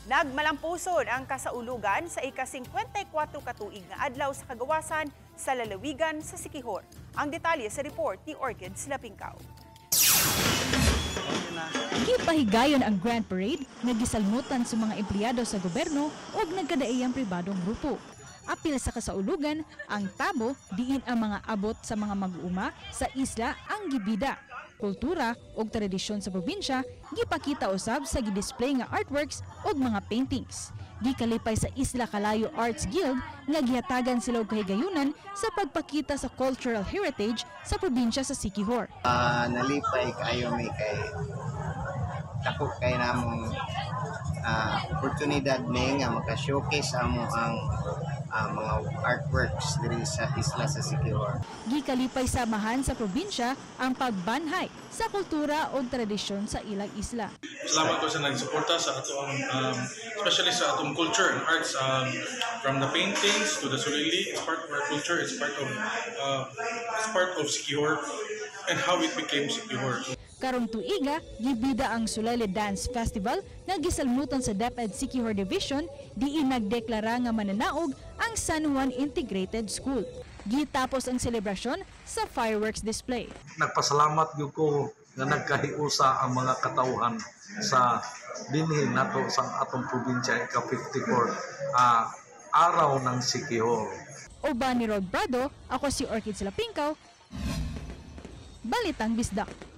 Nagmalampusod ang kasaulugan sa ika-54 katuig nga adlaw sa kagawasan sa lalawigan sa Siquijor. Ang detalye sa report ni Orchid Slapingkaw. Gipahigayon ang Grand Parade nga gisalmutan sa mga empleyado sa gobyerno ug nagkadaiyang pribadong grupo. Apil sa kasaulugan, ang tabo diin ang mga abot sa mga mag-uuma sa isla ang gibida. Kultura ug tradisyon sa probinsya gipakita usab sa gidisplay nga artworks ug mga paintings. Gikalipay sa Isla Calayo Arts Guild nga gihatagan sila og kahigayunan sa pagpakita sa cultural heritage sa probinsya sa Siquijor. Nalipay kayo may kay dako kay namong oportunidad may nga maka-showcase amo ang mga artworks diri sa isla sa Siquijor. Gikalipay samahan sa probinsya ang pagbanhay sa kultura o tradisyon sa ilang isla. Salamat ko sa nagsuporta sa atong especially sa atong culture and arts, from the paintings to the sulili. It's part of our culture, it's part of Siquijor and how it became Siquijor. Karong tuiga, gibida ang Sulele Dance Festival nga gisalmutan sa DepEd Siquijor Division diin nagdeklara nga mananaog ang San Juan Integrated School. Gitapos ang selebrasyon sa fireworks display. Nagpasalamat gyud ko nga nagkahiusa ang mga katawhan sa dinhi nato sa atong probinsya ika-54 araw ng Siquijor. Uban ni Rod Brado, ako si Orchid Slapingkaw. Balitang Bisdak.